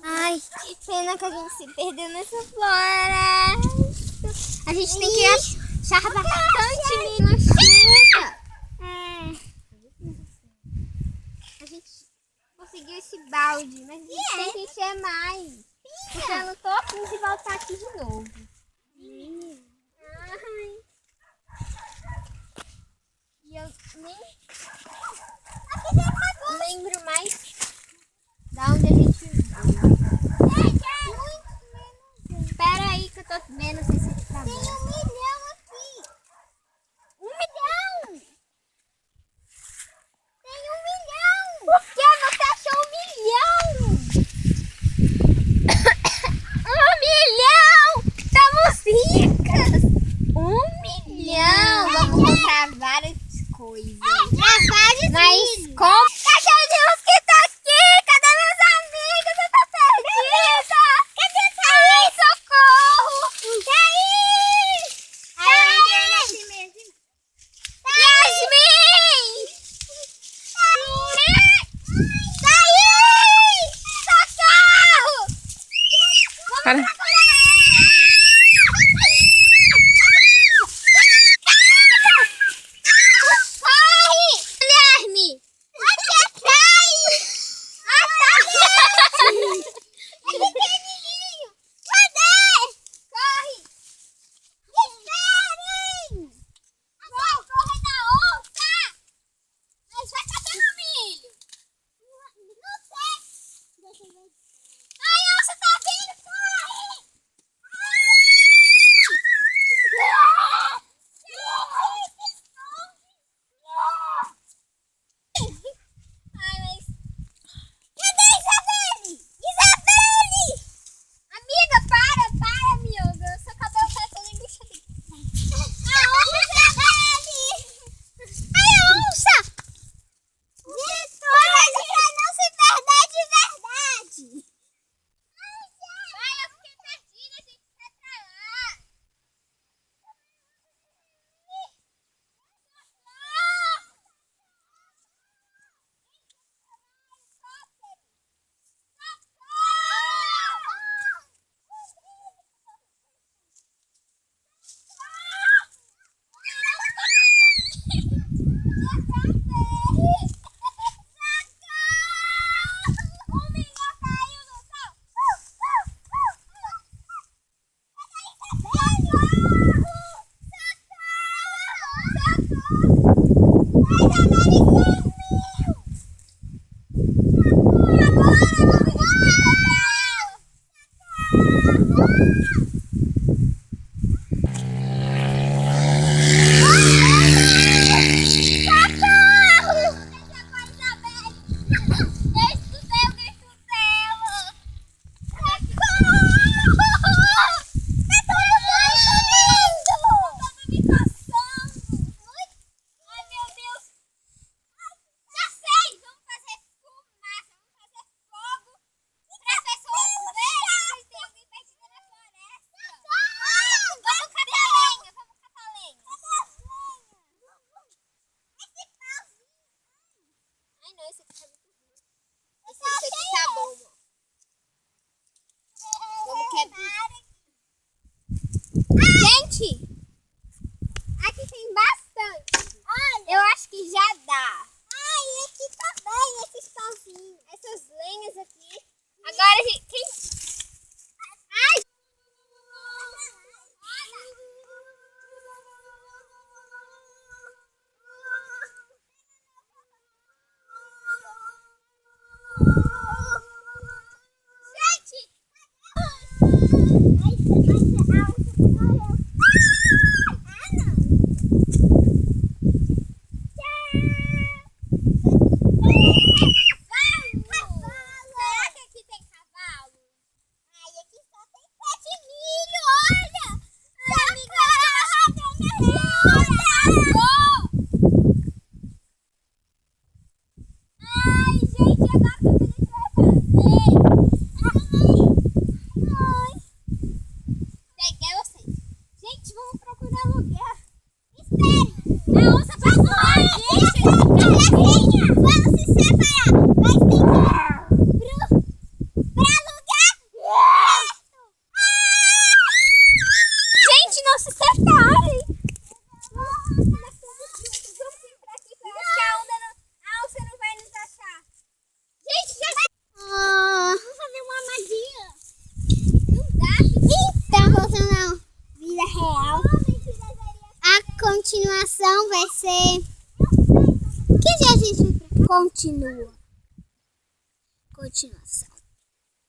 Ai, que pena que a gente se perdeu nessa floresta. A gente tem que achar bastante milho na chuva. A gente conseguiu esse balde, mas a gente tem que encher mais. Porque eu não tô a fim de voltar aqui de novo. Ai. E eu nem lembro mais da onde a gente veio. Espera aí que eu tô vendo se esse tá bom. Tem 1 milhão aqui. 1 milhão? Tem 1 milhão. Por que você achou 1 milhão? 1 milhão! Estamos ricas! 1 milhão! Vamos comprar várias coisas. Mas como? Cadê Deus que tá aqui? Cadê meus amigos? Eu tô perdida! Cadê Thaís? Socorro! Thaís! Yasmin! Thaís! Socorro! Para. Gente, aqui tem bastante. Olha. Eu acho que já dá. Ai, aqui também, esses pauzinhos. Essas lenhas aqui. Agora a gente... Ai! Ai, gente, agora que eu continuação vai ser... Que dia a gente vai pra cá? Continua. Continuação.